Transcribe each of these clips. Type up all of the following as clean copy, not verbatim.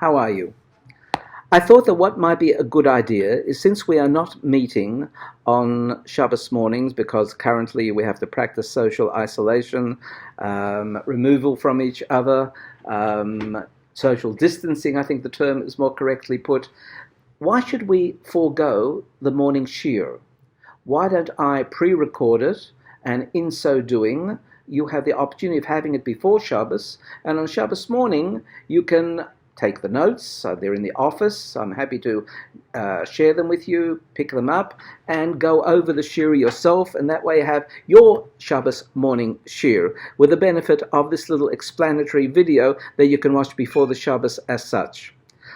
How are you? I thought that what might be a good idea is, since we are not meeting on Shabbos mornings because currently we have to practice social isolation, removal from each other, social distancing, I think the term is more correctly put, why should we forego the morning shiur? Why don't I pre-record it, and in so doing, you have the opportunity of having it before Shabbos, and on Shabbos morning, you can take the notes. They're in the office. I'm happy to share them with you, pick them up, and go over the shiur yourself, and that way you have your Shabbos morning shiur with the benefit of this little explanatory video that you can watch before the Shabbos as such.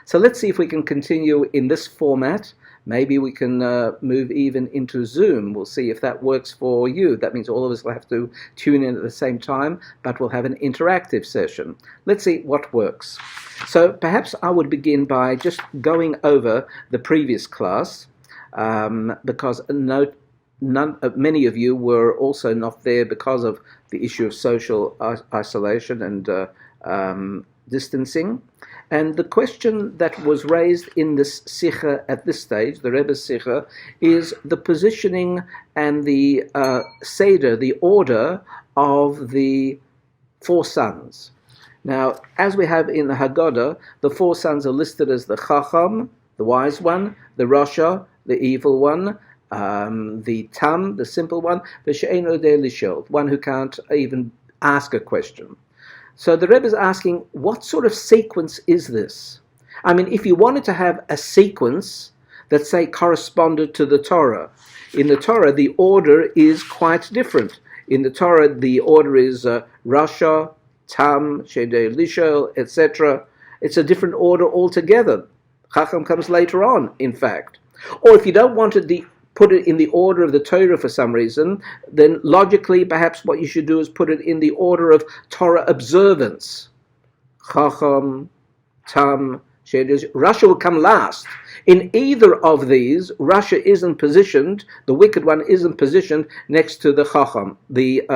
So let's see if we can continue in this format. Maybe we can move even into Zoom. We'll see if that works for you. That means all of us will have to tune in at the same time, but we'll have an interactive session. Let's see what works. So perhaps I would begin by just going over the previous class, because many of you were also not there because of the issue of social isolation and distancing. And the question that was raised in this Sikha at this stage, the Rebbe's Sikha, is the positioning and the Seder, the order of the four sons. Now, as we have in the Haggadah, the four sons are listed as the Chacham, the wise one, the Rasha, the evil one, the Tam, the simple one, the She'eino Yodeh Lishol, one who can't even ask a question. So the Rebbe is asking, what sort of sequence is this? I mean, if you wanted to have a sequence that, say, corresponded to the Torah, in the Torah, the order is quite different. In the Torah, the order is Rasha, Tam, Shedei Lishol, etc. It's a different order altogether. Chacham comes later on, in fact. Or if you don't want to put it in the order of the Torah for some reason, then logically perhaps what you should do is put it in the order of Torah observance. Chacham, Tam, Shedei. Rasha will come last. In either of these, Rasha isn't positioned, the wicked one isn't positioned next to the Chacham, the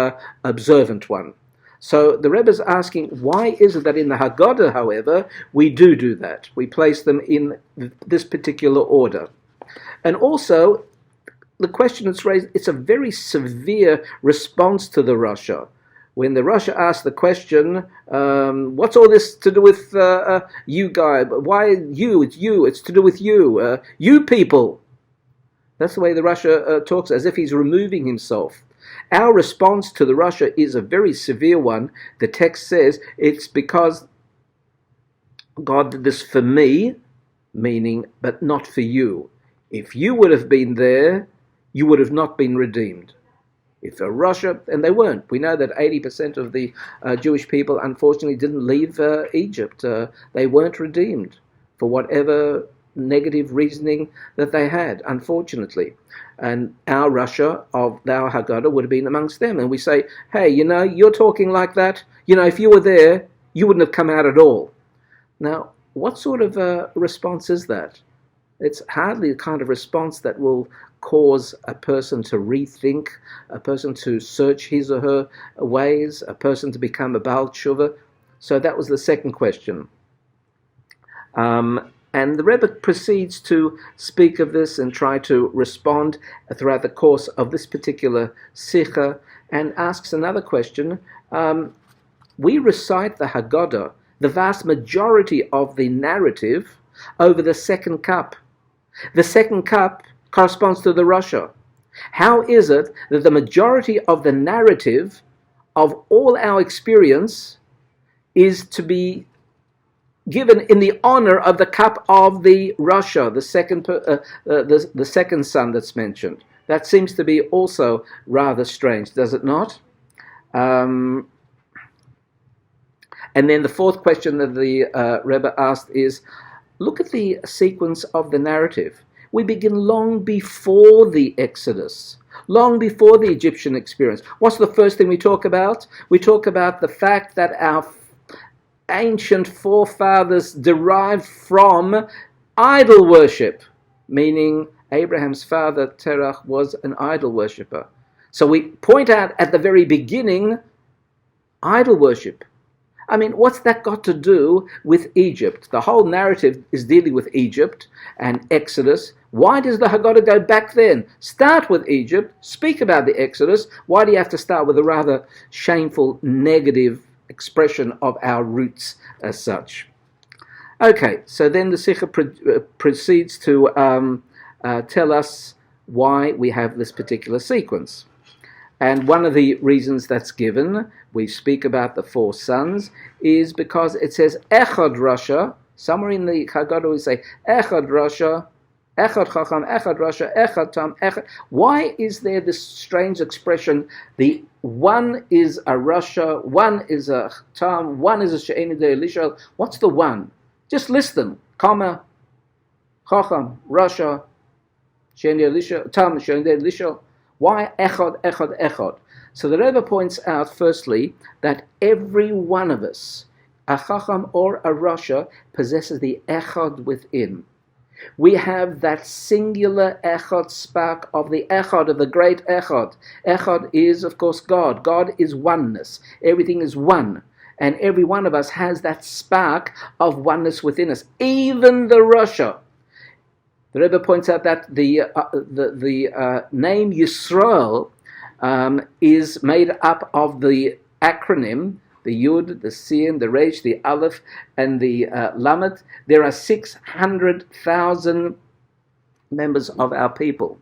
observant one. So the Rebbe is asking, why is it that in the Haggadah, however, we do that? We place them in this particular order. And also, the question that's raised, it's a very severe response to the Rasha. When the Rasha asked the question, what's all this to do with you guy? Why you? It's you. It's to do with you. You people. That's the way the Rasha talks, as if he's removing himself. Our response to the Rasha is a very severe one. The text says it's because God did this for me, meaning, but not for you. If you would have been there, you would have not been redeemed. If a Rasha, and they weren't. We know that 80% of the Jewish people, unfortunately, didn't leave Egypt. They weren't redeemed for whatever negative reasoning that they had, unfortunately. And our Rasha of our Haggadah would have been amongst them. And we say, hey, you're talking like that. If you were there, you wouldn't have come out at all. Now, what sort of response is that? It's hardly the kind of response that will cause a person to rethink, a person to search his or her ways, a person to become a Baal Tshuva. So that was the second question. And the Rebbe proceeds to speak of this and try to respond throughout the course of this particular Sikha, and asks another question. We recite the Haggadah, the vast majority of the narrative, over the second cup. The second cup corresponds to the Rasha. How is it that the majority of the narrative of all our experience is to be given in the honor of the cup of the Rasha, the second son that's mentioned? That seems to be also rather strange, does it not? And then the fourth question that the Rebbe asked is, look at the sequence of the narrative. We begin long before the Exodus, long before the Egyptian experience. What's the first thing we talk about? We talk about the fact that our ancient forefathers derived from idol worship, meaning Abraham's father, Terach, was an idol worshipper. So we point out at the very beginning, idol worship. I mean, what's that got to do with Egypt? The whole narrative is dealing with Egypt and Exodus. Why does the Haggadah go back then? Start with Egypt, speak about the Exodus. Why do you have to start with a rather shameful, negative expression of our roots as such? Okay, so then the Sikha proceeds to tell us why we have this particular sequence. And one of the reasons that's given, we speak about the 4 sons, is because it says Echad Rasha. Somewhere in the Haggadah we say Echad Rasha, Echad Chacham, Echad Rasha, Echad Tam, Echad. Why is there this strange expression? The one is a Rasha, one is a Tam, one is a She'eni de Elisha. What's the one? Just list them. Kama, Chacham, Rasha, She'eni Elisha, Tam, She'eni de Elisha. Why Echad, Echad, Echad? So the Rebbe points out, firstly, that every one of us, a Chacham or a Rasha, possesses the Echad within. We have that singular Echad spark of the Echad, of the great Echad. Echad is, of course, God. God is oneness. Everything is one. And every one of us has that spark of oneness within us, even the Rasha. The Rebbe points out that the name Yisrael is made up of the acronym, the Yud, the Sin, the Resh, the Aleph, and the Lamed. There are 600,000 members of our people.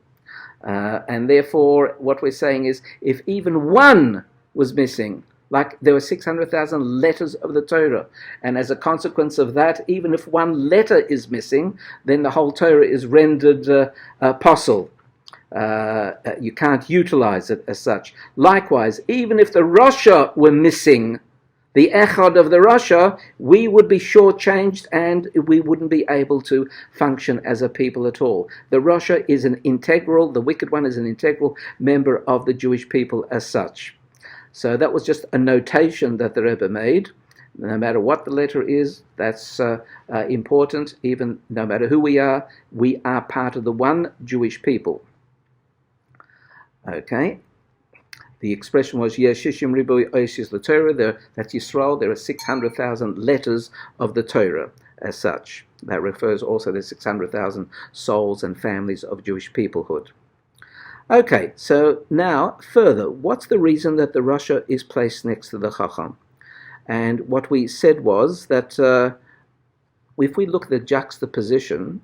And therefore, what we're saying is, if even one was missing, like there were 600,000 letters of the Torah, and as a consequence of that, even if one letter is missing, then the whole Torah is rendered apostle. You can't utilize it as such. Likewise, even if the Rasha were missing, the Echad of the Rasha, we would be shortchanged and we wouldn't be able to function as a people at all. The Rasha is an integral, the wicked one is an integral member of the Jewish people as such. So that was just a notation that the Rebbe made. No matter what the letter is, that's important. Even no matter who we are part of the one Jewish people. Okay. The expression was Yeshishim Riboy Oishis the Torah. That's Yisrael. There are 600,000 letters of the Torah as such. That refers also to 600,000 souls and families of Jewish peoplehood. Okay, so now further, what's the reason that the Rasha is placed next to the Chacham? And what we said was that if we look at the juxtaposition,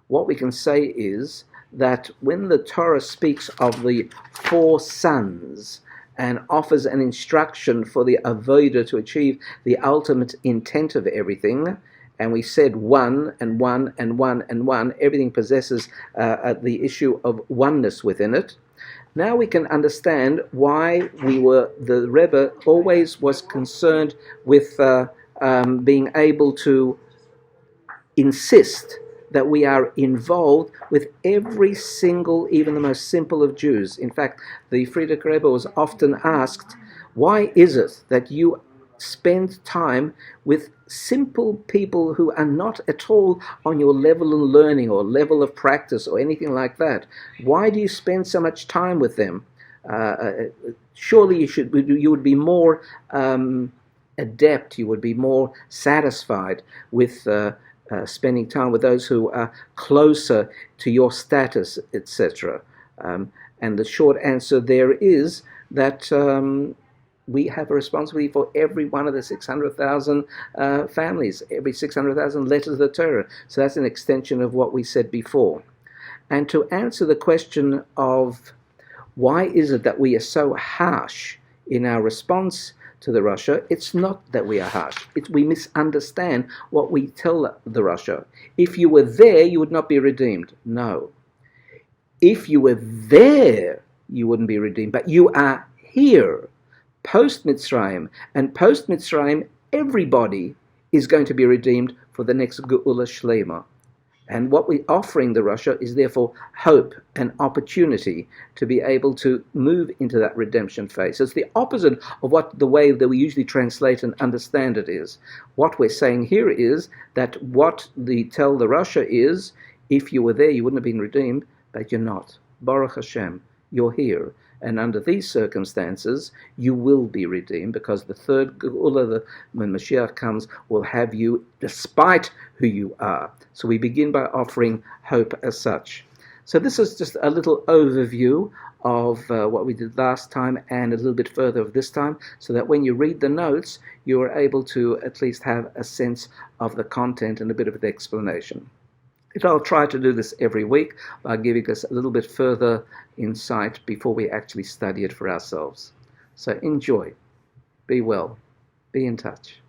what we can say is that when the Torah speaks of the 4 sons and offers an instruction for the avodah to achieve the ultimate intent of everything, and we said one and one and one and one, everything possesses the issue of oneness within it. Now we can understand why the Rebbe always was concerned with being able to insist that we are involved with every single, even the most simple of Jews. In fact, the Friedrich Rebbe was often asked, why is it that you spend time with simple people who are not at all on your level of learning or level of practice or anything like that? Why do you spend so much time with them? Surely you would be more adept, you would be more satisfied with spending time with those who are closer to your status, etc. And the short answer there is that we have a responsibility for every one of the 600,000 families, every 600,000 letters of the Torah. So that's an extension of what we said before. And to answer the question of why is it that we are so harsh in our response to the Rasha, it's not that we are harsh. We misunderstand what we tell the Rasha. If you were there, you would not be redeemed. No. If you were there, you wouldn't be redeemed. But you are here. Post-Mitzrayim, and post-Mitzrayim, everybody is going to be redeemed for the next Geula Shlema. And what we're offering the Rasha is therefore hope and opportunity to be able to move into that redemption phase. So it's the opposite of what the way that we usually translate and understand it is. What we're saying here is that what tell the Rasha is, if you were there, you wouldn't have been redeemed, but you're not. Baruch Hashem. you're here. And under these circumstances, you will be redeemed, because the third Geula, when Mashiach comes, will have you despite who you are. So we begin by offering hope as such. So this is just a little overview of what we did last time and a little bit further of this time, so that when you read the notes, you are able to at least have a sense of the content and a bit of the explanation. I'll try to do this every week by giving us a little bit further insight before we actually study it for ourselves. So enjoy, be well, be in touch.